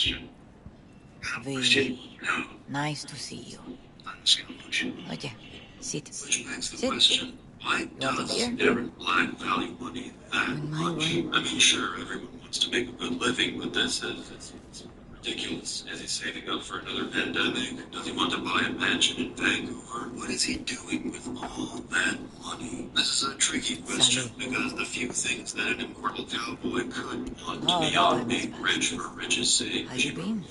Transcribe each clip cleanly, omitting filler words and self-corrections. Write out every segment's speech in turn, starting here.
V, nice to see you. Oye, sit. Which begs the Sit. question, why You want a does beer? Aaron Black value money that In my much? way. I mean, sure, everyone wants to make a good living, but this is it's ridiculous. Is he saving up for another pandemic? Does he want to buy a mansion in Vancouver? What is he doing with all that money? This is a tricky question Salud. because the few things that an immortal cowboy could want Oh, the beyond time is being fast. rich for riches' sake, How you been?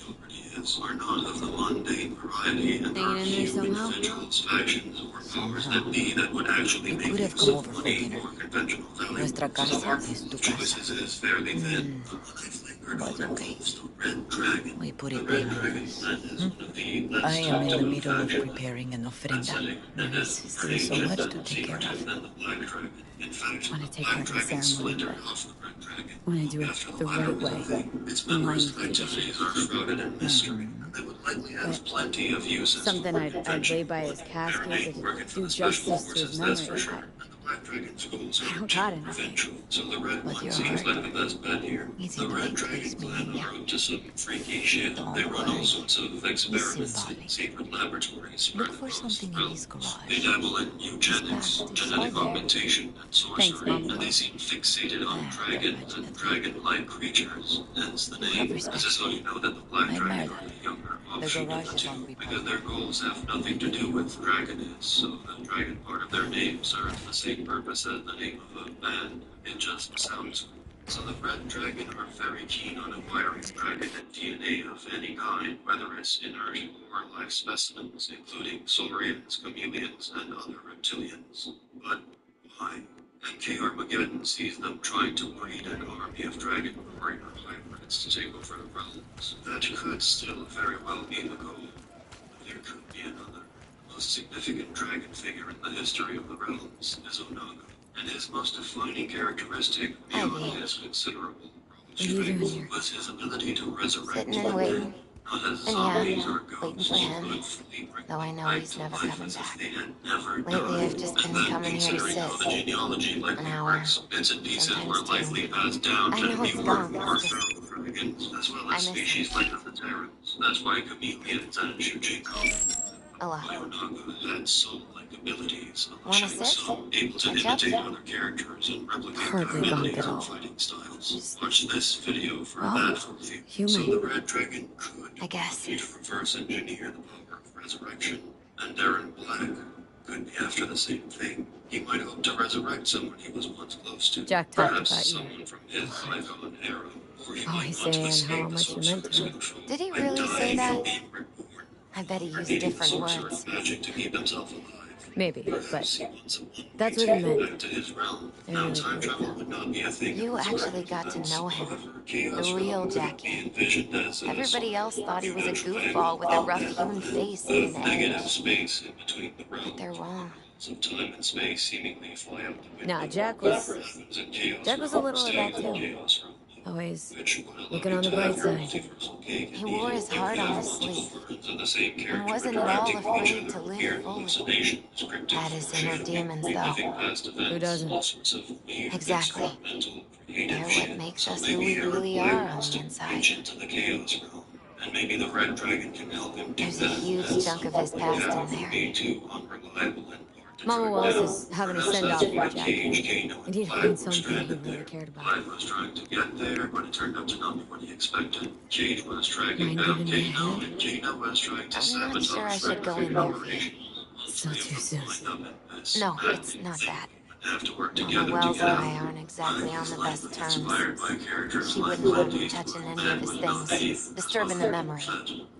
are not of the mundane variety, and there are Hanging in there few somehow? individuals, factions, or powers Somehow. that be that would actually You make could have use come of over for money dinner. for conventional value. Nuestra So the casa market es tu of casa. choices is fairly thin. I've lingered But on okay. involves the Red Dragon. We put The it Red behind Dragon us. clan is one of the I less am in the talked middle of factions. preparing an ofrenda. Setting There and is is still so much to take care secretive of. than the Black Dragon. In fact, I want the to take Black part in the Dragon ceremony, splintered but off the Red Dragon. I want to do it After the latter right was a way. thing, its In line members' with tradition. activities are shrouded in mystery, and they would likely have But plenty of uses something for I'd convention. lay by his casket Apparently, that'd working for do the special justice to his forces, that's for memory. sure. And the Black Dragon's goals I are don't too got anything. provincial, so the Red But One your seems heart like the best bet here. is The in the Red right Dragon place, mi clan niña. are up to some freaky shit. Don't They run all worry. sorts of experiments in symbolic. secret laboratories spread Look for across something the in realm. his garage. They dabble in eugenics, Back. genetic Okay. augmentation, and Thanks, sorcery, Mom. and they seem fixated on Ah, dragons and dragon-like creatures, hence the You have name. respect. This is how you know that the Black I admire Dragon are that. the younger The offshoot of garage the is two, unrepairable. because their goals have nothing to do with dragoness, so the dragon part of their name serves the same purpose as the name of a band. It just sounds cool. So the Red Dragon are very keen on acquiring dragon and DNA of any kind, whether it's inert or live specimens, including saurians, chameleons, and other reptilians. But why? NK Armageddon sees them trying to breed an army of dragon warrior hybrids to take over the realms. That could still very well be the goal. But there could be another. The most significant dragon figure in the history of the realms is Onaga, and his most defining characteristic, beyond his considerable What are you doing achievements, here? was his ability to resurrect Sitting and waiting. not as And yeah, zombies or waiting ghosts, for him. but fully bring Though I know back he's to never life coming as if back. they had never Lately, died. I've just been And then, coming here to considering how the sit. genealogy likely An hour. works, bits and pieces were Sometimes likely two. passed down I to know it's newer, dumb, more it's just- feral dragons, as well I as miss species him. like the Terrans. That's why chameleons and Shujinko. A lot. Onaga had soul-like abilities, Wanna among sit? some able to Catch up? imitate other characters and replicate Hardly their got abilities it and all. fighting styles. Watch this video for Oh, that overview. human. So the Red Dragon could I guess. need to reverse engineer the power of resurrection, and Darren Black could be after the same thing. He might hope to resurrect someone he was once close to, Jack talked perhaps about you. someone from his bygone era, or he Always might want to saying escape how the much you meant to sorcerer's him. control Did he and really die say that? from being reborn. I bet he used Needing the different sorcerer's words. magic to keep himself alive. Maybe, but Perhaps he wants a one-way that's what he ticket meant. back to his realm. I Now really time believe travel that. would not be a thing. You of his actually got to recognize. know him. However, Chaos The real Realm could Jackie. be envisioned as a Everybody else sort of thought he was a refuge goofball with a triangle, rough-hewn face and an negative edge. space in between the realms. But they're wrong. So time and space seemingly fly out the window. Nah, Jack Whatever was happens in Chaos a Realm little of stays that in too. Chaos Realm. Always Which would allow looking you on the to bright have your side. multiversal cake He and wore eat his it. You heart could on have his multiple sleeve. versions of the same character And wasn't at all interacting with each afraid other to with live weird fully. hallucinations, cryptic Had his inner foreshadowing, demons, though. reliving past events, Who doesn't? all sorts of weird, Exactly. experimental, creative They're shit. what makes So us who maybe we Aaron really Black are wants on to the inside. reach into the Chaos Realm, and maybe the Red Dragon can help him do There's a that. huge As chunk of his past in Cal there. would be too unreliable and hard to Mama track Wells down. is having a Perhaps send-off that's for why Jackie. Cage, Kano, I and need to Black find were something he stranded really there. cared about. Black was trying to get there, but it turned out to not be what he expected. Cage was tracking Mind down giving me a Kano, hand? and Kano was trying to I'm not sure I sabotage should Red go in Dragon there with you. operations. Still Mostly too if soon. we wind up in this No, bad it's not thing, that. we would have to work Mama together to Wells get and out. I aren't exactly on the best Likely terms. inspired by characters She like wouldn't want me Clint touching Eastwood any of and his with things, Faith, disturbing the memory.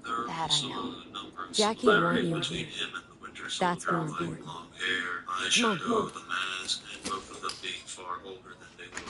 there are That I also know. a number of Jackie similarities wanted between you. him and the Winter That's Soldier, more like important. long hair, Come on. eyeshadow, the mask, and both of them being far older than they look.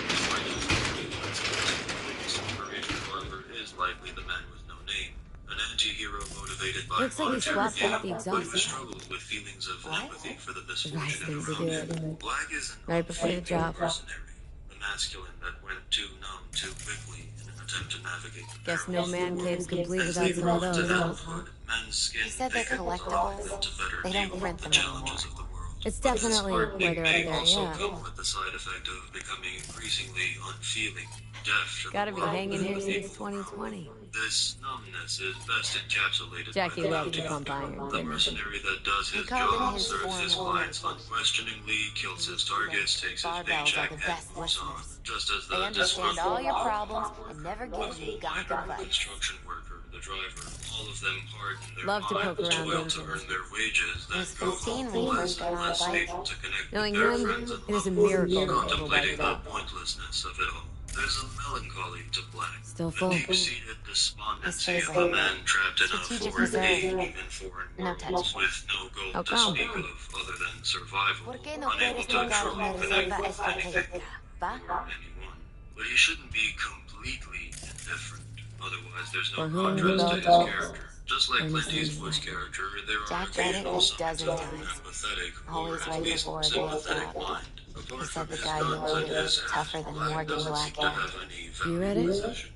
Despite his influence, the biggest inspiration, however, is likely the man with no name. An anti-hero motivated by Looks like he monetary swapped out gain, the but who exhaust. struggled with feelings of What? empathy for the The right misfortunate thing to around do him. anyway. Black is an Right before the unfaithful job. mercenary, the masculine that went too numb too quickly in an attempt to navigate the Guess no perils. man cave's complete As without they some of brought to those. adulthood, men's skin He said they're thick and collectibles. to better They deal don't print with the them anymore. challenges of the world. It's But this definitely hardening whether may up there, also yeah. come with the side effect of becoming increasingly unfeeling, deaf to Gotta the be world hanging and here the since people around. 2020. This numbness is best encapsulated Jackie by the loved to bounty pump hunter. iron, The didn't he? mercenary that does He his called it job, his serves form his of clients work. unquestioningly, kills his targets, takes his Barbells are paycheck, the and best moves on. listeners. Just as They the understand all your problems and never give the you coal gonk miner, the advice. construction worker, the driver, all of them harden their Love to minds, poke around toil to engines. earn their wages, It then was go home 15 when he less first got and on the less bike. able to connect with Knowing their him, friends and it is a loved ones, miracle he ever contemplating biked the up. pointlessness of it all. There's a melancholy to Black, Still a full. deep-seated despondency His of a favorite. man trapped in a Strategic foreign reserve. age in foreign No worlds, touch. with no goal How to come? speak of other than survival, ¿Por qué no unable puedes to tocar truly una connect reserva with anything estratégica? Va? or anyone. But he shouldn't be completely indifferent. Otherwise, there's no For whom the contrast to bell his tolls, character. Just like Clint earnestly Eastwood's wait. character, there are Jack read it occasional a signs dozen of an times. empathetic or Always at right least before it sympathetic blew mind. He Apart said from the his guy who guns wrote and it his was tougher than Black Morgan doesn't seem to Blackout. have any You read valued it? possessions.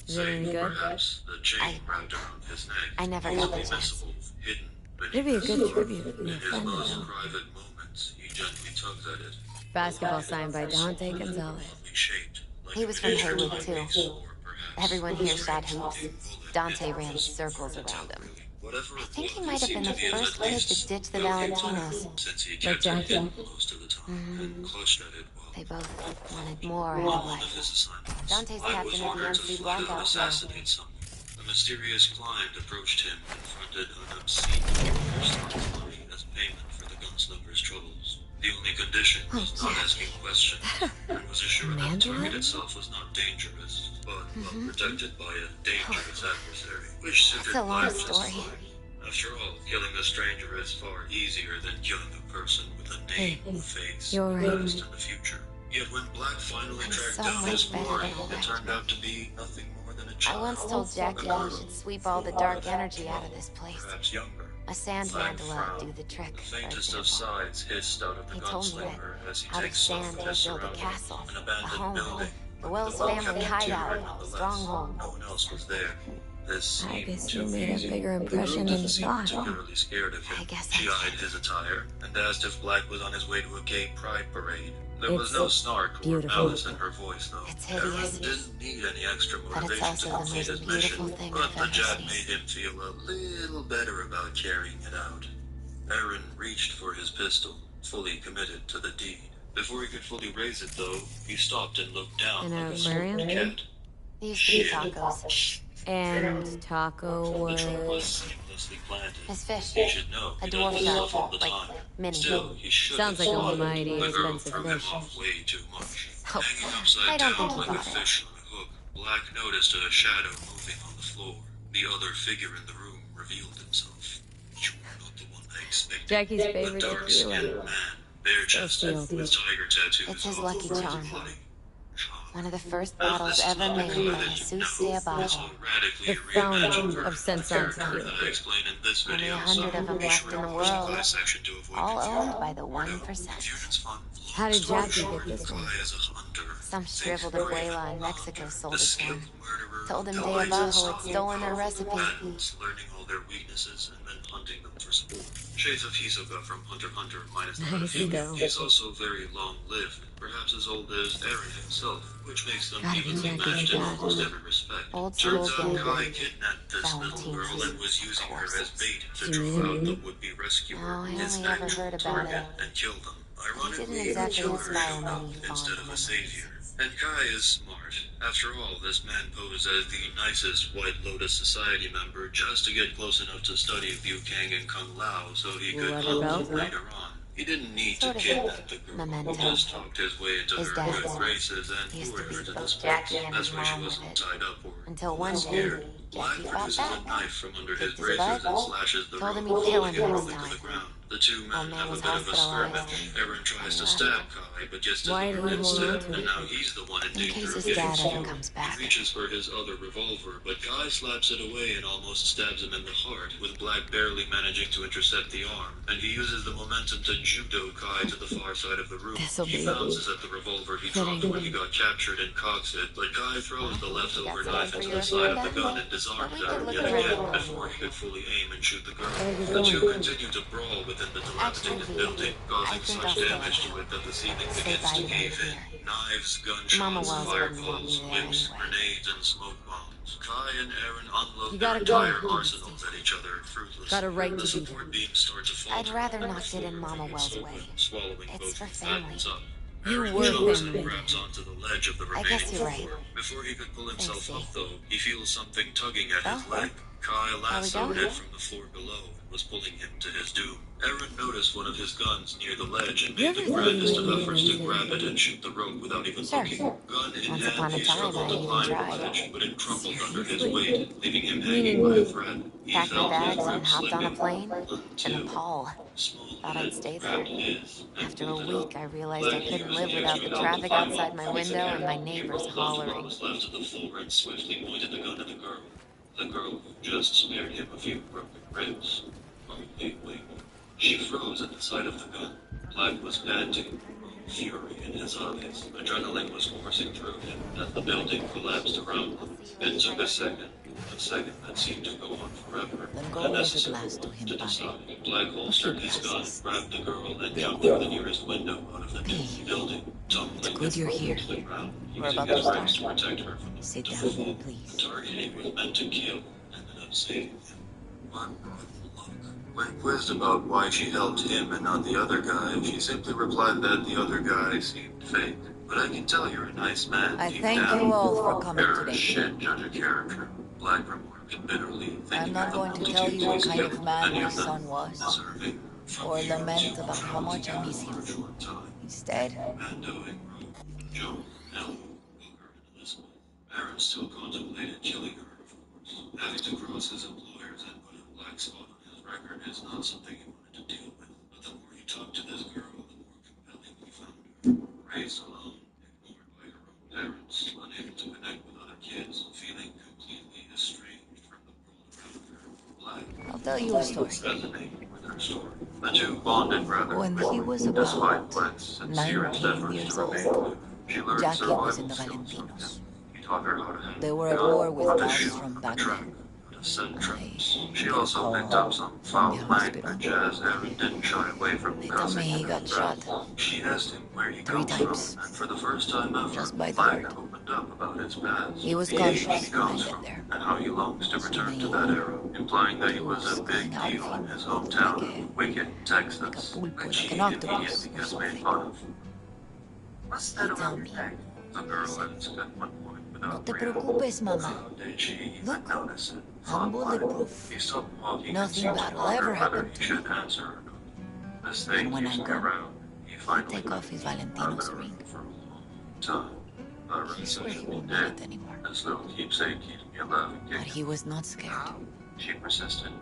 Is it any Save good? perhaps the chain wrapped around his neck. I never got the chance. Invisible, hidden It'd beneath be a his good skin. tribute from In your his friend, most though. private moments, he gently tugs at it. Basketball signed by Dante Soft and Gonzalez. oddly shaped, like He a was from miniature Haywood, too. timepiece, or perhaps Everyone here shot strange hoops. looking bullet Dante hidden ran invisible circles to tell around him. really. Whatever I it think he was, might it have been seemed the to be of first at kid least to ditch the some value to him, Valentinos. since he Like kept it Jackie? hidden most of the time and clutched at it while They both wanted more out on of one of life. his assignments. Dante's Black was captain of the ordered to MC fly to Blackout Crew. assassinate someone. A mysterious client approached him and fronted an obscene offer of sum of money as payment for the gunslinger's troubles. The only condition was not asking questions, and was assured that the target itself was not dangerous, but well protected by a dangerous adversary, which suited It's a long Black just story. fine. After all, killing a stranger is far easier than killing a person with a name, face, you're right. past, and a future. Yet when Black finally I'm tracked so down his much better quarry, than it Black. turned out to be nothing more than a I child. once told Jackie a we girl, should sweep all the dark energy out of this place. perhaps younger. A sand Black mandala frowned. do the trick, The for faintest of example. sighs hissed out of the He told me gunslinger as he out of takes sand stock of he'd his build a surroundings. castle, An a abandoned home, building. the Wells The well-kept family interior, hideout, nonetheless. stronghold. No one else was there. This I seemed guess too you made a easy. bigger The girl impression than didn't you seem thought. particularly scared of him. I guess She that's eyed it. his attire and asked if Black was on his way to a gay pride parade. There was It's no snark or beautiful. malice in her voice, though. It's Aaron hideous. didn't need any extra But it's motivation also to the complete most his beautiful mission, thing but I've the ever jab seen. made him feel a little better about carrying it out. Aaron reached for his pistol, fully committed to the deed. Before he could fully raise it, though, he stopped and looked down An like a aquarium? smoked cat. These used to be tacos. And Taco The trap was was... seamlessly planted. His fish. He should know. A He dwarf does this shark, all the like time. mini. Still, he should Sounds have like a swallowed. mighty The girl expensive threw him fish. off way too much. Oh, Hanging upside I don't down think he like a bought it. fish on a hook, Black noticed a shadow moving on the floor. The other figure in the room revealed himself. You were not the one I expected. Jackie's A favorite dark-skinned tequila. man, bare-chested, Still with tiger tattoos It's his all lucky over his charm. body. One of the first bottles ever made by Jesus de Abajo. The founder of Sensan Tequila. I explain in this Only video, 100 of them left in the world. section to avoid All confusion. owned by the Or no, 1%. confusion's fun. How did Story Jackie short, get this one? Kai is a hunter. Some Think shriveled brave. abuela in Mexico sold The it to skilled him. murderer Told him who de hides Abajo his had stolen her powerful recipe. patents, learning all their weaknesses and then hunting them for sport. Shades of Hisoka from Hunter x Hunter minus the Nice pedophilia. go. He's also very long-lived, perhaps as old as Eren himself, which makes them Gotta be evenly Jackie's matched in dad. almost every respect. Old Turns school out gang. Kai kidnapped this little Valentino's girl and was using her as bait to You draw mean? out the would-be rescuer, No, I his only ever actual heard about target, it. and kill them. Ironically, didn't exactly kill her inspire showed up many fond instead of a memories. savior. And Kai is smart. After all, this man posed as the nicest White Lotus Society member just to get close enough to study Liu Kang and Kung Lao so he could Leather hunt belt? them later on. He didn't need Sort to of kidnap the girl. memento. He just talked his way into His her dad good graces and used to lured her beat to both this Jackie place. and That's his why she mom with wasn't it. tied up or Until one day, scared. Black Jackie fought produces back. a knife from under his Kicked his razors butt. and slashes the Told him rope, he'd kill pulling him him this rolling to the time. ground. The two men Old man have a was bit of a skirmish. hospitalized. Aaron tries to stab Kai, but gets his Why arm did he hold on instead, to it? and now he's the one in In danger case of his getting dad ever killed. comes back. He reaches for his other revolver, but Kai slaps it away and almost stabs him in the heart, with Black barely managing to intercept the arm, and he uses the momentum to judo Kai to the far side of the room. This'll He be bounces at the revolver he dropped when he got captured and cocks it, but Kai throws the leftover Got knife something into for the your side of the agenda? gun and disarmed we could Aaron look yet around. again before he could fully aim and shoot the girl. Where's it The two going? continue to brawl within the Actually, dilapidated V, building, I causing think such I'll stay damage to out. it that the ceiling Stay begins by to you cave over in. here. Knives, Mama gunshots, Wells fire wouldn't want me calls, there whips, anyway. grenades, and smoke bombs. Kai and Aaron unload You their gotta entire go. arsenals at each other fruitlessly. Got a right The to be. support beams start to falter. I'd rather and not the get in floor Mama remains Wells' open, way. swallowing It's both for who family. fattens up. You Aaron were jumps family. and grabs onto the ledge of the I remaining guess you're floor. right. Before he could pull himself Thanks, up, though, he feels something tugging at his Well, leg. Kai we lassoed going? it from the floor below and was pulling him to his doom. Aaron noticed one of his guns near the ledge and You made the ever grandest seen of me efforts to into- grab it and shoot the rope without even Sure. looking. Gun in Once hand, upon a he time, struggled I to even climb the tried. ledge, but it crumpled under his Seriously? weight, leaving him hanging Meaning by a me. thread. He Packed my felt his bags grip and hopped on a slipping plane to until Nepal. a small Thought I'd hand stay there. grabbed his and After a pulled it week, up. I realized I Black couldn't used live the without the extra traffic help to outside my find window and my He neighbors rolled onto what hollering. was left of the floor and swiftly pointed the gun at the girl. The girl just spared him a few broken ribs. Wait. She froze at the sight of the gun. Black was panting, fury in his eyes. Adrenaline was coursing through him as the building collapsed around him. It took a second that seemed to go on forever. Then go A over the necessary glass to one him, to padre. decide. Black holstered his gun, passes. grabbed the girl, and jumped through the nearest window out of the doomed building, tumbling good you're headfirst here. to the ground, We're using about his to legs to start. protect her from the Sit brutal down, fall. please. The target he was meant to kill ended up saving him. One look. When quizzed about why she helped him and not the other guy, she simply replied that the other guy seemed fake. But I can tell you're a nice man. I deep thank down. you all for coming You're a today. shit judge of character. Black remarked bitterly, I'm thinking not of the going to tell multitude you what he's kind of killed, man many my of them son was, deserving from or here lament to about how much I miss him. for a short time. Instead, Mando and Rue, Joan, Ellie, Booker, and Elizabeth. Aaron still contemplated killing her, of course. Having to cross his employers and put a black spot on his record is not something he wanted to deal with. But the more he talked to this girl, the more compelling he found her. Raised alone, ignored by her own parents, unable to connect with other kids, feeling completely estranged from the world around her. Black I'll tell you a story. resonated with her story. The two bonded rather When he quickly, was despite about Black's sincerest 19 efforts years to remain old, aloof. She learned Jackie was survival in the skills from him. Valentinos. He taught her how to handle They were at gun, war with how to guys shoot from a back track, then. how to set traps. She get a also call picked up some from foul the hospital. language as Aaron didn't shy away from They tell cursing me he under got his breath. shot. She asked him where he 3 comes times. from, and for the first time ever, Just by the Black word. opened up about his past. He was the age conscious he when I comes get from, there. and how he longs to return to me, that era, implying that he he was was a big going out deal of in him, his like hometown a- of Wicked, Texas, pulpo, which like he an octopus immediately or gets made something. fun of. What's He tell me, The girl asked at one point no without te realizing. preocupes, mamá. How did she even Look, notice it? I'm Fine. bulletproof. He stopped walking and Nothing seemed to bad will wonder ever whether happen he to should answer or not. This thing And when keeps I me go, around. He finally take off his I've Valentino's been ring. around for a long time. A He swore he recession won't dead. need it anymore. This little keepsake keeps me alive and But kicking. he was not scared. She persisted.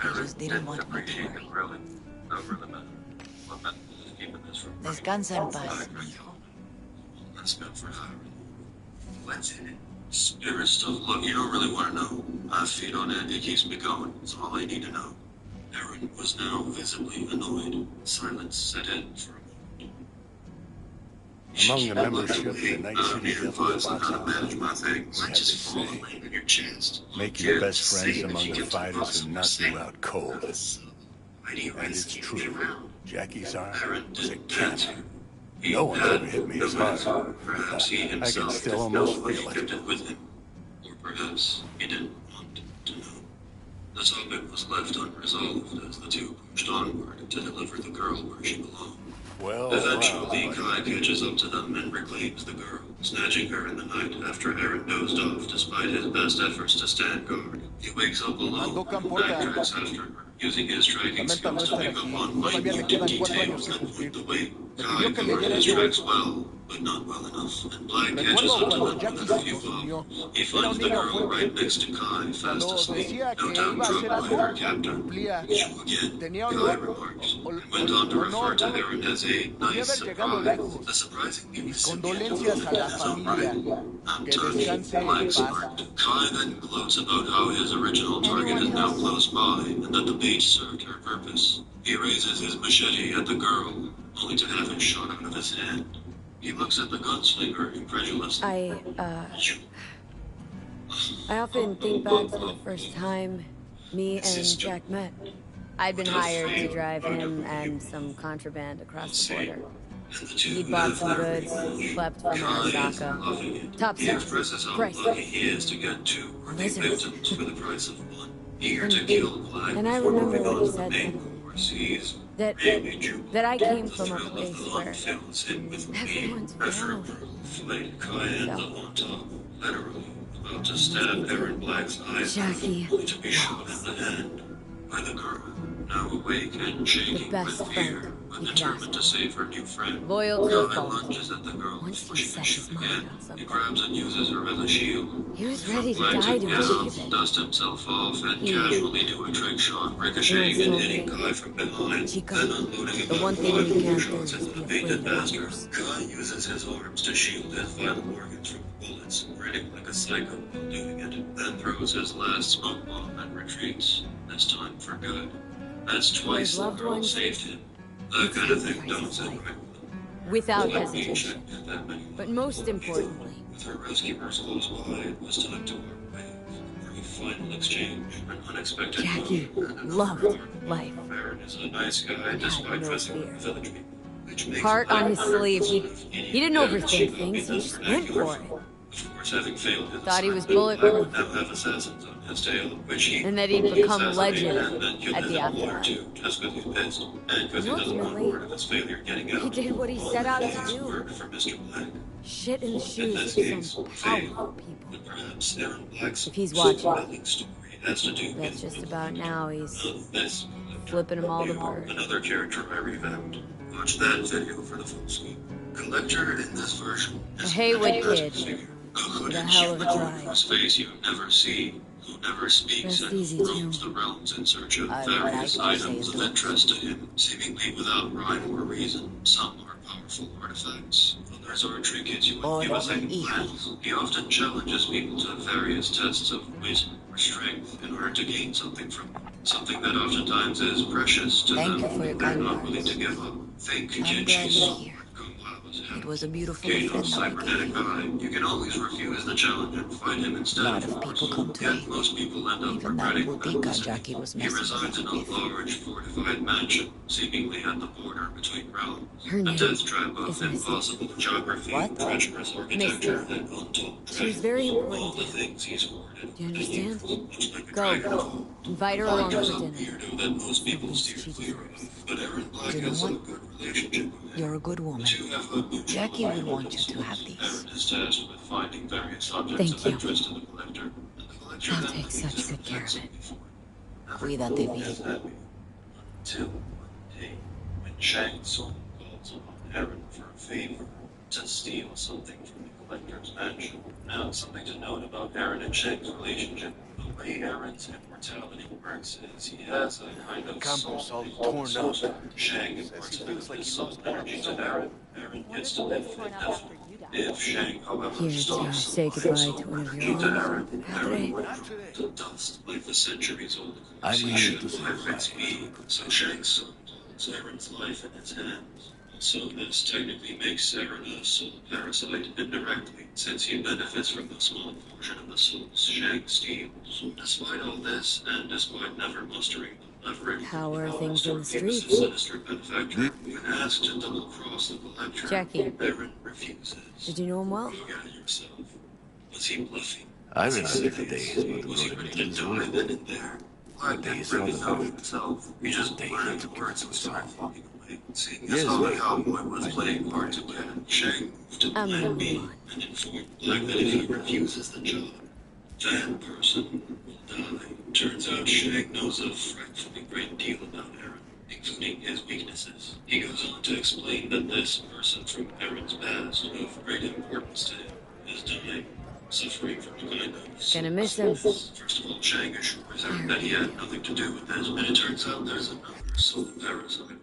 He just didn't want me to appreciate worry. the grilling. Over the matter. What method is keeping this from Descansa en paz, mijo. Let's go for Hiram. What's in it? Spirit stuff. Look, you don't really want to know. I feed on it. It keeps me going. It's all I need to know. Aaron was now visibly annoyed. Silence set in for a moment. Among the membership of the Night City Devil Spots how to manage my thing. we have Just this fall saying, land in your chest. make your best Say friends it if among you the get to fighters cross and knock say you it. out cold. Why do you And it's rescue true. me around? Jackie's arm Aaron was a didn't cannon. answer. He No one's had ever hit me the as hard. answer. Perhaps he I can himself still didn't almost know what feel it. gifted with him. Or perhaps he didn't want to know. The topic was left unresolved as the two pushed onward to deliver the girl where she belonged. Well, Eventually, buddy. Kai catches up to them and reclaims the girl, snatching her in the night after Aaron dozed off despite his best efforts to stand guard. He wakes up alone, backtracks after her, using his tracking skills to pick up on minute details that point the way. Kai covers his tracks well, but not well enough, and Black catches up to them with a few bombs. He finds the girl right next to Kai, fast asleep, no doubt drugged by her captor. You again, Kai remarks, and went on to refer to Aaron as a nice surprise. A surprisingly recipient of love in his own right. I'm touched, Black smirked. Kai then gloats about how his original target is now close by, and that the beach served her purpose. He raises his machete at the girl, only to have it shot out of his hand. He looks at the gunslinger incredulously. I often think back to the first time me and Jack met. I'd been hired to drive him and some contraband across the border. He'd bought some goods, slept from Arasaka. Top He secret. expresses how Priceless. lucky he is to get two worthy Lizards. victims for the price of one. Eager to kill Black And I before remember moving what he on to the said main then. course. He's That really jubilant. that I came The from a thrill of place the where hunt fills him with everyone's speed. After a around. brutal fight, Cayenne So. on top, literally about to stab Aaron Black's eyes out, Jackie only to be shot in the hand by the girl, now awake and shaking best with fear, friend but you could determined ask to save her new friend. Loyal to a Guy fault. lunges at the girl Once before he she can sets his shoot mind again. on He something, grabs and uses her as a shield. he was ready to Black die to to get achieve up, it. dust himself off, and He- casually do a trick shot, ricocheting He and once hitting told Guy from behind, Chica, then unloading the about one thing 5 we more can't shots do is into the be painted afraid of bastard. others. Guy uses his arms to shield his vital organs from bullets, grinning like a psycho while doing it, then throws his last smoke bomb and retreats, this time for good. That's twice the loved girl ones, saved him. That kind of thing don't sit right with him. Without Like being hesitation. checked that many But most importantly, with her rescuers close by, it was time to part ways. For a final exchange, an unexpected Jackie move, and loved another life. Aaron is a nice guy Had despite no dressing fear. like village people, which makes Heart him on his 100% sleeve, he idiot. didn't Yeah, overthink she things, he copied just that went vernacular for it. from- Of course, having failed his Thought he was assignment, Black would bulletproof. now have assassins on his tail, which he And that he'd become assassinated legend and then killed at his the own lawyer aftermath. too, just because he's pissed, and because he And doesn't want ultimately, word of his failure getting out. he did what he All set out that to is do. work for Mr. Black. Shit in the In shoes this of case, some fame. powerful people. But perhaps Aaron Black's If he's watching, compelling story has to do that's with just about now he's this flipping them all the bird. another character I revamped. Watch that video for the full scoop. Collector in this version A is Haywood a kid figure, a with hooded a hell of a human drive. whose face you never see, who never speaks, Rest and easy, who Tim. roams the realms in search of I various like to say items of those. interest to him, seemingly without rhyme or reason. Some are powerful artifacts, others are trinkets you would give as a glance. He often challenges people to various tests of wit or strength in order to gain something from them. Something that oftentimes is precious to Thank them. you for your They're kind not willing words. to give up. Think I'm glad Genshi's you're sword. here. Kung Lao's It hammer. was a beautiful Kano's friend that we cybernetic gave. eye. You can always refuse the challenge and fight him A instead. lot of people come to Yet me. most people end up Even that regretting would-be guy visit. Jackie was He messing resides in a around with. large fortified mansion, seemingly at the border between realms. Her A name death trap of is Misty. impossible geography, What? treacherous architecture, and untold She was very all important the to him. things he's hoarded. Do you understand? Much like a Go. dragon of old. Invite her along Black is for a dinner. weirdo that most people least steer she clear deserves. of, but Aaron Black You know has a what? good relationship with him. You're a good woman. The two have a mutual Jackie would alignment want of you to have sorts. these. Aaron is tasked with finding various objects Thank of you. interest to the collector, and the collector I'll then take leaves such it good care of ransom it. before Cuídate everyone bien. is happy. Until one day, when Shang Tsung calls upon Aaron for a favor to steal something from the collector's mansion. Now, something to note about Aaron and Shang's relationship. The way Aaron's immortality works is he has a kind of Campus all soul. torn up. Shang Says imparts he a bit feels of like his he soul lost energy to Aaron. Aaron gets to live indefinitely. If Shang, however, Here to stops, say goodbye his soul to one of your energy to own. Aaron, Aaron would Not today. to dust like the centuries-old I'm he here should to say live goodbye. its be. So Shang's son holds Aaron's life in his hands. So this technically makes Aaron a soul parasite indirectly, since he benefits from the small portion of the souls Shang steals. Despite all this, and despite never mustering the leverage, Power things in the he was a streets. sinister benefactor. When asked to double-cross the collector, Jackie. Aaron refuses. Did you know him well? Look at it yourself. Was he bluffing? I Was he remember the serious? days when the Was he road ready into to the die world. then and there? Black The didn't days really of the know road. himself. He just The days blurted of the the words and road. started walking away. Seeing as Yes, how the ma'am. cowboy was I playing know. hard to get, Shang moved to I'm gonna plan move B on. and informed Black that if he refuses the job, that person will die. Turns out Shang knows a frightfully great deal about Aaron, including his weaknesses. He goes on to explain that this person from Aaron's past, of great importance to him, is dying, suffering from a kind of Gonna miss him. First of all, Shang assures Aaron that he had nothing to do with this, and it turns out there's another soul parasite running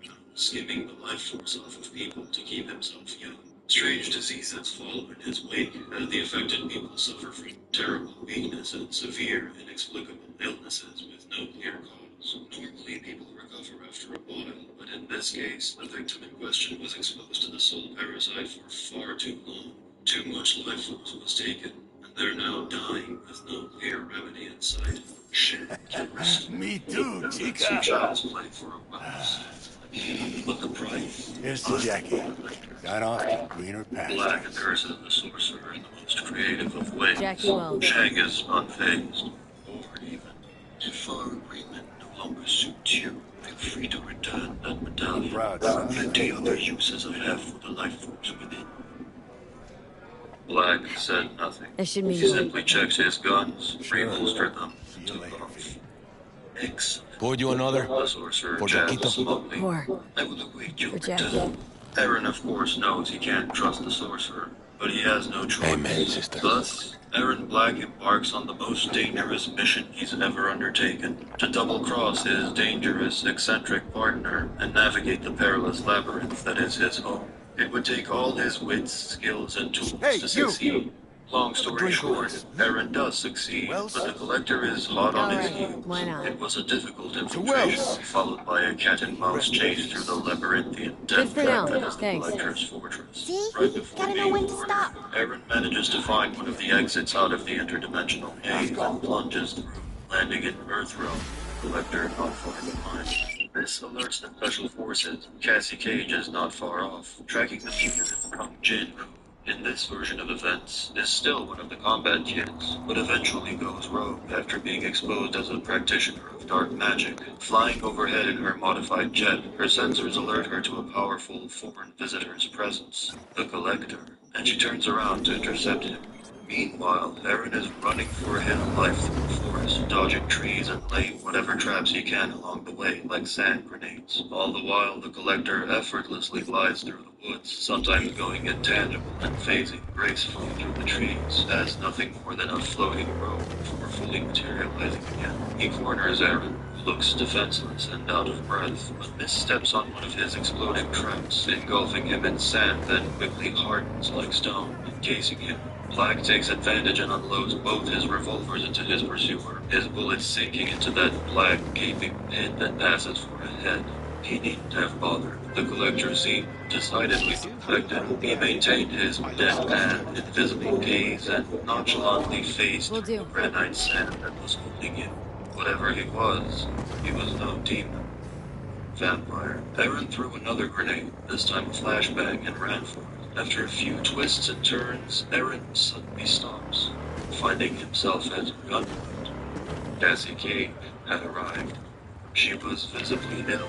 around, skimming the life force off of people to keep himself young. Strange diseases follow in his wake, and the affected people suffer from terrible weakness and severe, inexplicable illnesses with no clear cause. Normally, people recover after a while, but in this case, the victim in question was exposed to the soul parasite for far too long. Too much life force was taken, and They're now dying with no clear remedy in sight. Shit, killers. Me too, Some chica. child's play for a wellness. But the price? Here's to Jackie. Gone off to greener Black pastures. curses the sorcerer in the most creative of ways. Jackie Wells. Shag is unfazed, or even, if our agreement no longer suits you, feel free to return that medallion. Proud son. Plenty other uses I have for the life force within. Black said nothing. That should mean He simply checked his guns, Sure. reholstered them, See and you took later, off. V. Excellent. Poured you another? The sorcerer For jabbed Jaquito? smugly. Pour. I will await your For Jackie. return. Aaron, of course, knows he can't trust the sorcerer, but he has no choice. Amen, sister. Thus, Aaron Black embarks on the most dangerous mission he's ever undertaken, to double-cross his dangerous, eccentric partner and navigate the perilous labyrinth that is his home. It would take all his wits, skills, and tools Hey, to you! succeed. Long story Drink short, with us. Aaron does succeed, Wells? but the collector is hot on his Alright, heels. why not? It was a difficult Wells. infiltration, followed by a cat-and-mouse chase through the labyrinthian Good death for trap now. that is the Thanks. collector's fortress. See? Right before Gotta know being when to cornered, stop. Aaron manages to find one of the exits out of the interdimensional maze and plunges through, landing in Earthrealm. Collector not far behind. This alerts the special forces. Cassie Cage is not far off, tracking the fugitive Kung Jin, who, in this version of events, is still one of the combat kids, but eventually goes rogue after being exposed as a practitioner of dark magic. Flying overhead in her modified jet, her sensors alert her to a powerful foreign visitor's presence, the Collector, and she turns around to intercept him. Meanwhile, Aaron is running for his life through the forest, dodging trees and laying whatever traps he can along the way, like sand grenades. All the while, the Collector effortlessly glides through the woods, sometimes going intangible and phasing gracefully through the trees, as nothing more than a floating robe before fully materializing again. He corners Aaron, who looks defenseless and out of breath, but missteps on one of his exploding traps, engulfing him in sand, then quickly hardens like stone, encasing him. Black takes advantage and unloads both his revolvers into his pursuer, his bullets sinking into that black, gaping pit that passes for a head. He needn't have bothered. The Collector seemed decidedly affected. He maintained his deadpan, invisible gaze and nonchalantly faced Will do. the granite sand that was holding him. Whatever he was no demon. Vampire. Aaron threw another grenade, this time a flashbang, and ran for it. After a few twists and turns, Aaron suddenly stops, finding himself at gunpoint. Cassie Cage had arrived. She was visibly ill.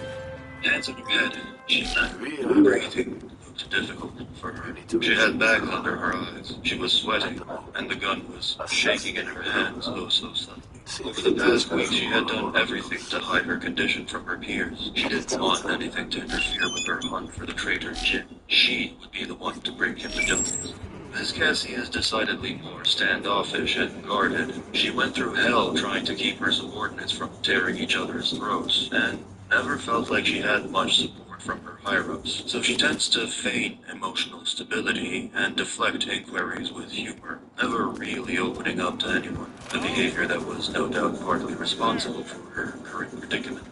Hands on her head, she had breathing looked difficult for her. She had bags under her eyes. She was sweating, and the gun was shaking in her hands oh so suddenly. Over the past week, she had done everything to hide her condition from her peers. She didn't want anything to interfere with her hunt for the traitor Jin. She would be the one to bring him to justice. Miss Cassie is decidedly more standoffish and guarded. She went through hell trying to keep her subordinates from tearing each other's throats, and never felt like she had much support from her higher-ups, so she tends to feign emotional stability and deflect inquiries with humor, never really opening up to anyone, a behavior that was no doubt partly responsible for her current predicament.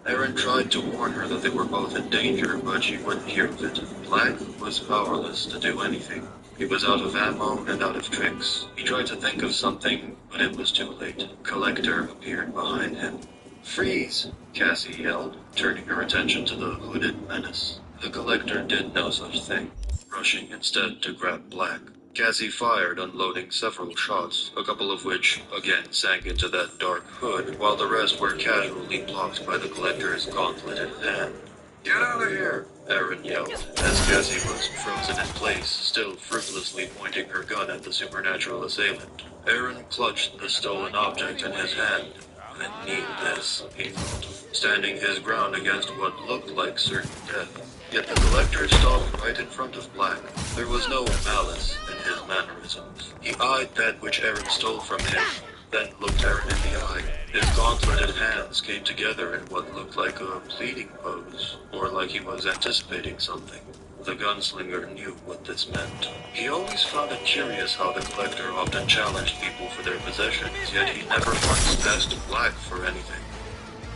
Aaron tried to warn her that they were both in danger, but she wouldn't hear of it. Black was powerless to do anything. He was out of ammo and out of tricks. He tried to think of something, but it was too late. Collector appeared behind him. "Freeze!" Cassie yelled, turning her attention to the hooded menace. The Collector did no such thing, rushing instead to grab Black. Cassie fired, unloading several shots, a couple of which again sank into that dark hood, while the rest were casually blocked by the Collector's gauntleted hand. "Get out of here!" Aaron yelled, as Cassie was frozen in place, still fruitlessly pointing her gun at the supernatural assailant. Aaron clutched the stolen object in his hand. "I need this," he thought, standing his ground against what looked like certain death. Yet the Collector stopped right in front of Black. There was no malice in his mannerisms. He eyed that which Aaron stole from him, then looked Aaron in the eye. His gauntleted hands came together in what looked like a pleading pose, or like he was anticipating something. The gunslinger knew what this meant. He always found it curious how the Collector often challenged people for their possessions, yet he never once asked Black for anything.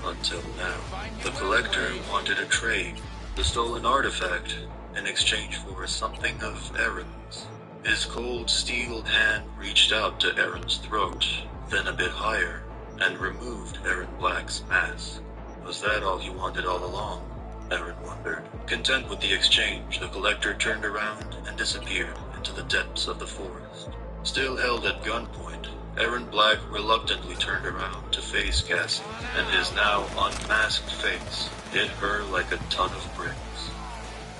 Until now. The Collector wanted a trade, the stolen artifact, in exchange for something of Aaron's. His cold steel hand reached out to Aaron's throat, then a bit higher, and removed Aaron Black's mask. Was that all he wanted all along? Aaron wondered. Content with the exchange, the collector turned around and disappeared into the depths of the forest. Still held at gunpoint, Aaron Black reluctantly turned around to face Cassie, and his now unmasked face hit her like a ton of bricks.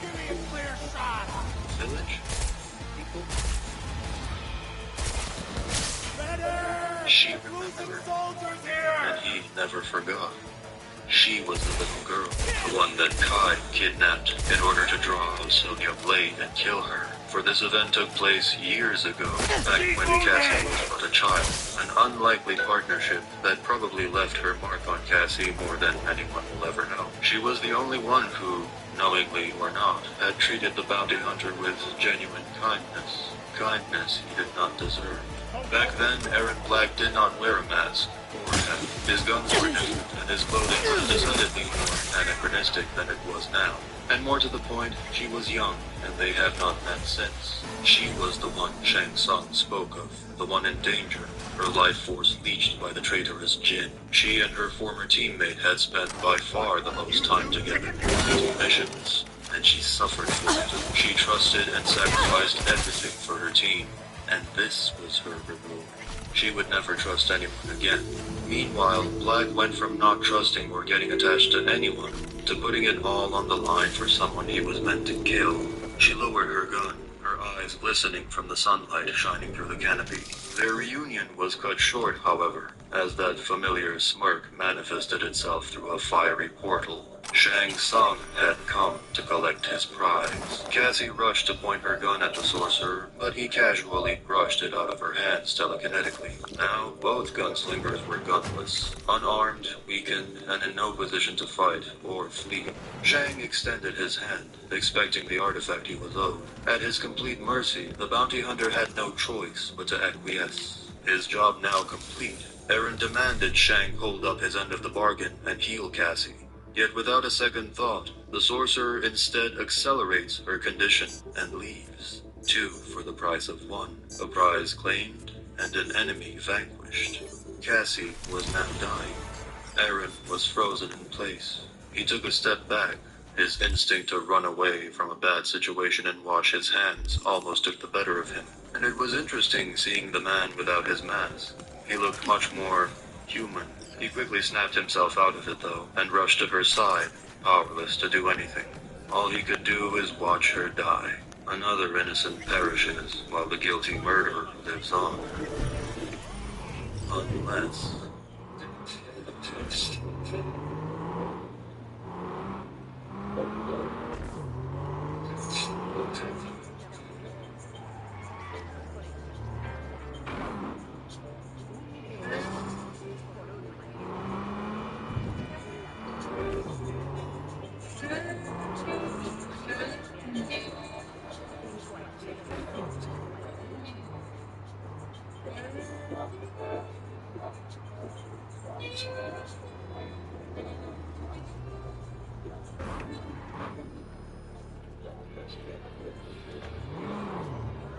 Give me a clear shot! Village? People? Better! She Losing remembered, soldiers here! and he never forgot. She was the little girl, the one that Kai kidnapped in order to draw out Sonya Blade and kill her. For this event took place years ago, back when Cassie was but a child. An unlikely partnership that probably left her mark on Cassie more than anyone will ever know. She was the only one who, knowingly or not, had treated the bounty hunter with genuine kindness. Kindness he did not deserve. Back then, Aaron Black did not wear a mask or hat. His guns were different, and his clothing was decidedly more anachronistic than it was now. And more to the point, she was young, and they have not met since. She was the one Shang Tsung spoke of, the one in danger, her life force leached by the traitorous Jin. She and her former teammate had spent by far the most time together, doing missions, and she suffered for it. She trusted and sacrificed everything for her team, and this was her reward. She would never trust anyone again. Meanwhile, Black went from not trusting or getting attached to anyone to putting it all on the line for someone he was meant to kill. She lowered her gun, her eyes glistening from the sunlight shining through the canopy. Their reunion was cut short, however, as that familiar smirk manifested itself through a fiery portal. Shang Tsung had come to collect his prize. Cassie rushed to point her gun at the sorcerer, but he casually brushed it out of her hands telekinetically. Now, both gunslingers were gunless, unarmed, weakened, and in no position to fight or flee. Shang extended his hand, expecting the artifact he was owed. At his complete mercy, the bounty hunter had no choice but to acquiesce. His job now complete, Aaron demanded Shang hold up his end of the bargain and heal Cassie. Yet without a second thought, the sorcerer instead accelerates her condition and leaves. 2 for the price of 1. A prize claimed and an enemy vanquished. Cassie was now dying. Aaron was frozen in place. He took a step back. His instinct to run away from a bad situation and wash his hands almost took the better of him. And it was interesting seeing the man without his mask. He looked much more human. He quickly snapped himself out of it, though, and rushed to her side, powerless to do anything. All he could do is watch her die. Another innocent perishes, while the guilty murderer lives on. Unless...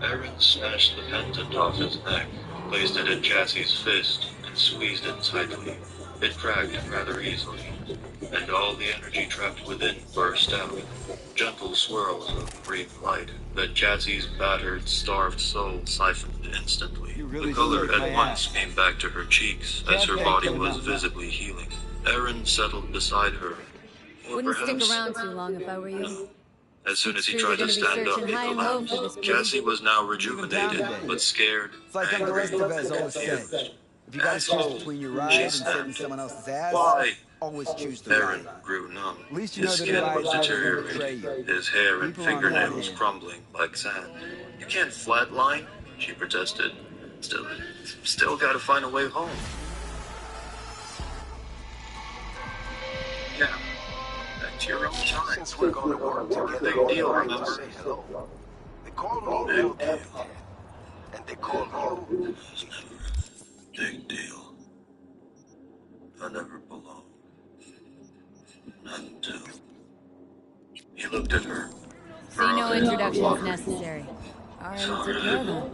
Aaron snatched the pendant off his neck, placed it in Cassie's fist, and squeezed it tightly. It cracked rather easily, and all the energy trapped within burst out. Gentle swirls of green light that Cassie's battered, starved soul siphoned instantly. The color at once came back to her cheeks as her body was visibly healing. Aaron settled beside her. Or Wouldn't stick perhaps around too long if I were you. as soon as he Sure tried you're to gonna be stand up, he searching high and low for collapsed. this beauty. Cassie was now rejuvenated, but scared, It's like Uncle angry, Esteban has always said. confused. If you gotta choose Asshole, between your she ride and snapped. saving someone else's ass, Why? always choose the Aaron ride. grew numb. At least you His know that skin the was ride's never gonna deteriorating, betray you. his hair and Keep her on fingernails one hand. crumbling like sand. You can't flatline, she protested. Still gotta find a way home. Yeah, that's your own time. Since we're gonna work together, Big deal, I'd remember? say hello. They call me Little Deal, and they call you Big deal. I never belonged. Not until... He looked at her. See, no introductions necessary. already took care of that.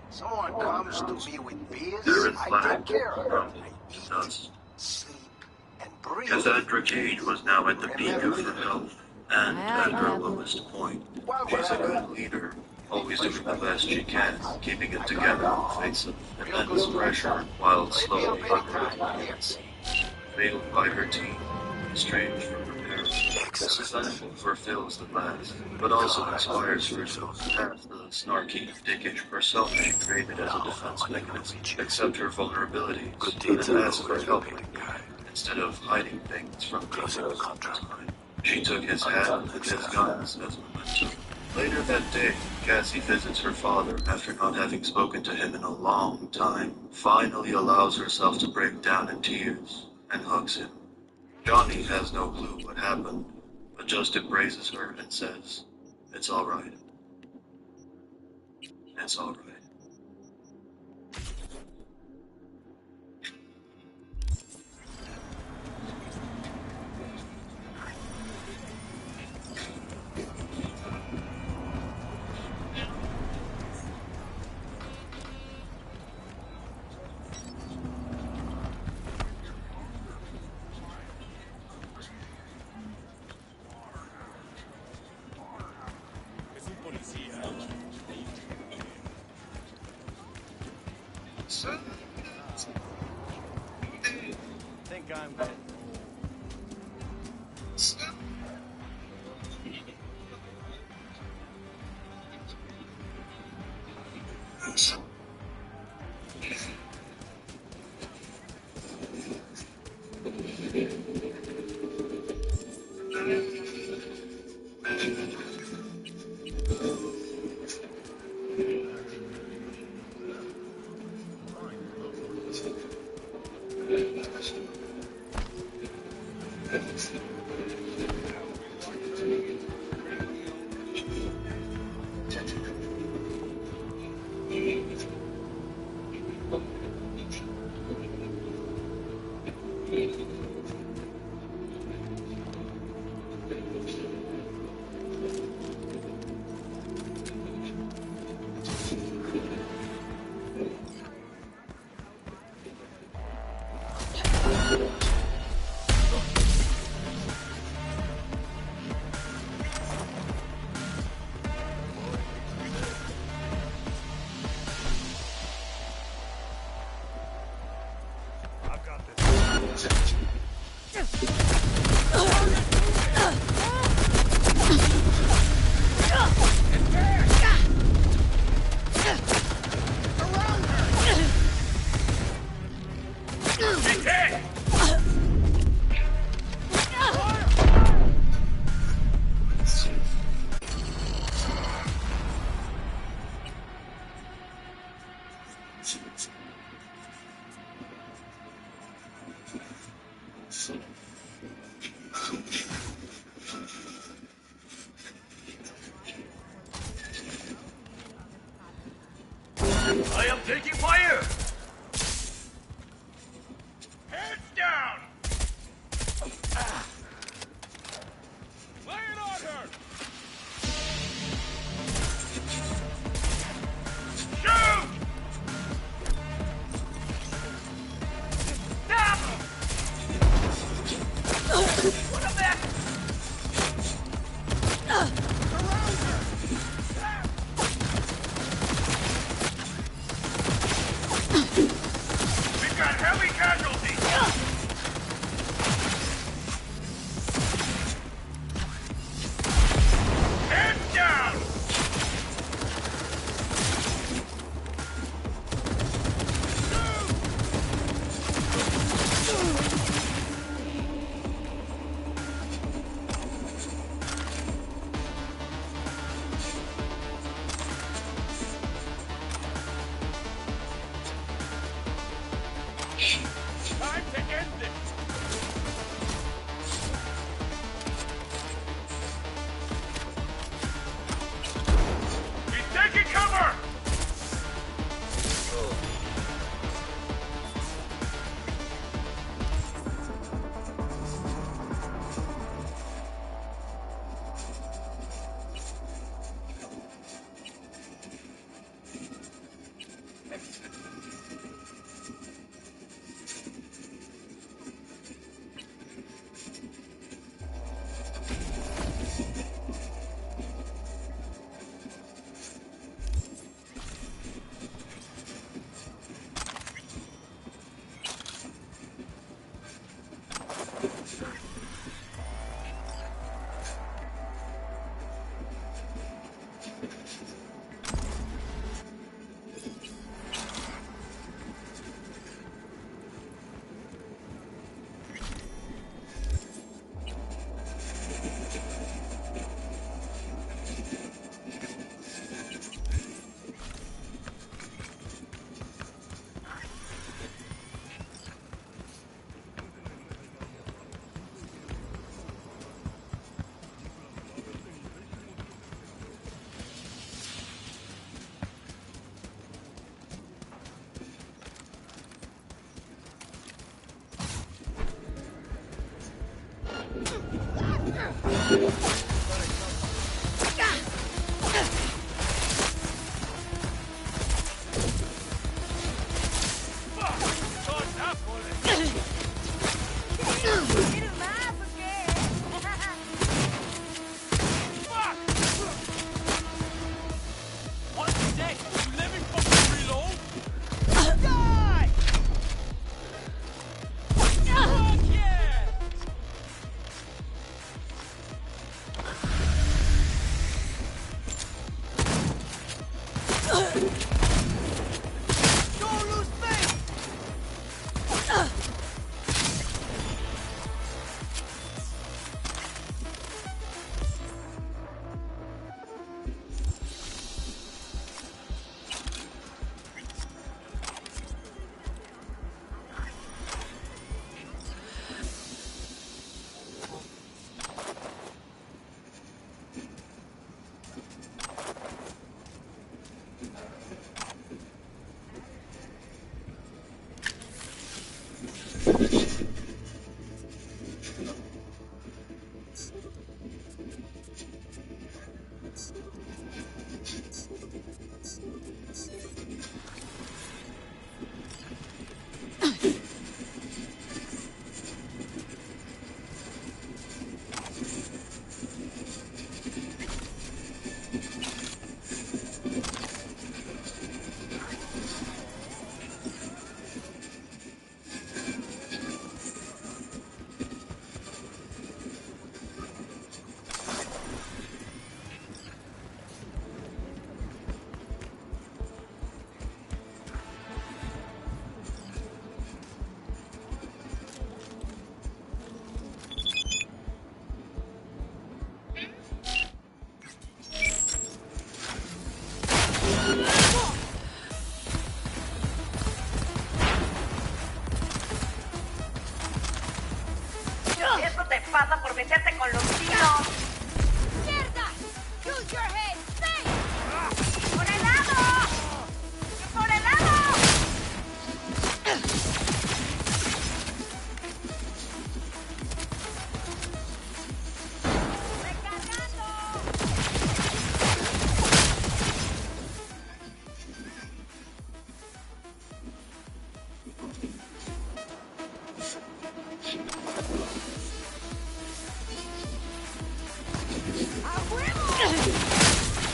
Someone comes to me with beers, They're in I flag, take care of it. crumbling I to eat, dust. sleep, and breathe. Cassandra Cage was now at the peak of her health, and at her lowest point. She's a good leader, always doing the best she can, keeping it together in the face of immense pressure, while slowly upgrading. Failed by her team, estranged from her parents. This thankful fulfills the last, but also inspires her to surpass the snarky, dickish persona she created as a defense mechanism, accept her vulnerabilities, and ask for help when needed, instead of hiding things from people time. She took his hand and his guns as momentum. Later that day, Cassie visits her father after not having spoken to him in a long time, finally allows herself to break down in tears, and hugs him. Johnny has no clue what happened, but just embraces her and says, "It's alright. It's alright." Think I'm good. I am taking fire! Heads down! Lay it on her! Shoot! Stop! Eso te pasa por meterte con los chinos. ¡Mierda! ¡Use your head! ¡Sí! ¡Por el lado! ¡Por el lado! ¡A huevo!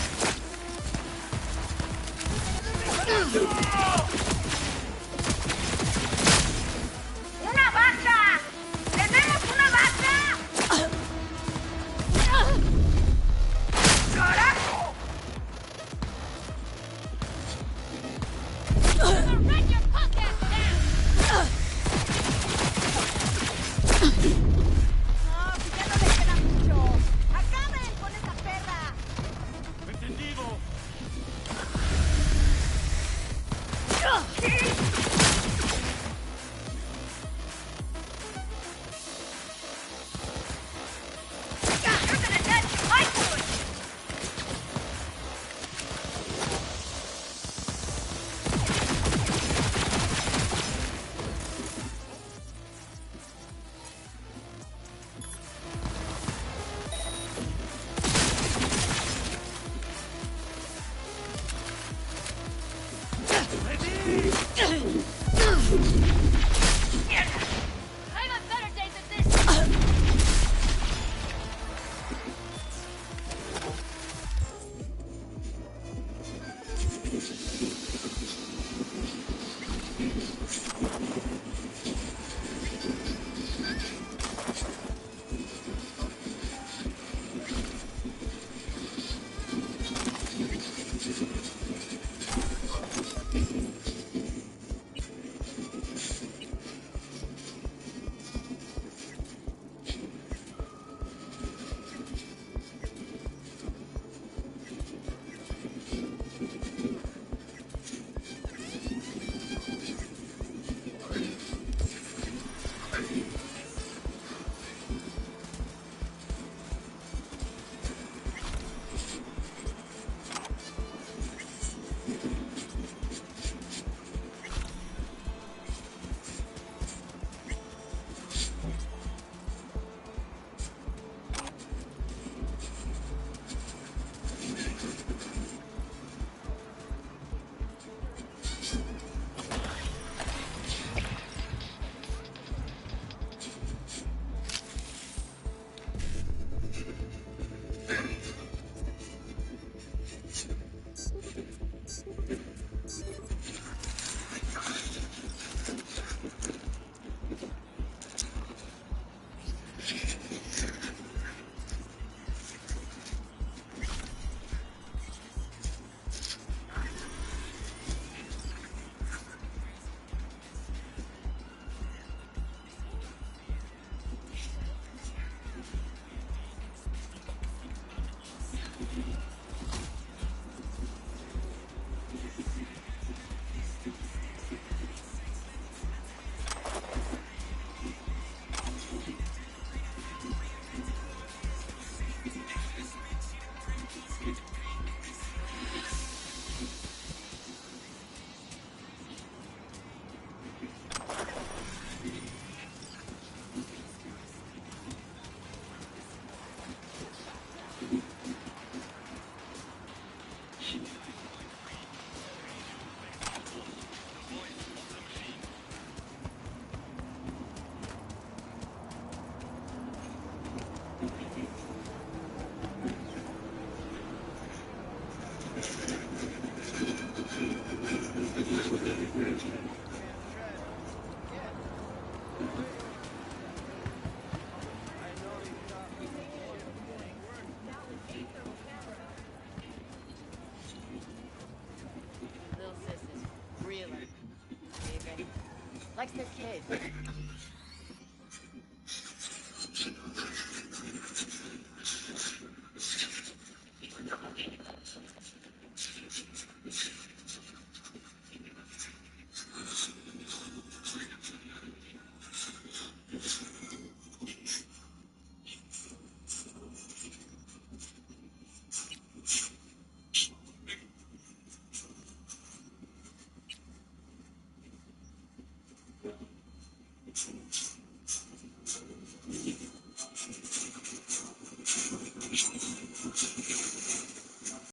Little sis is really leaving. Likes their kid.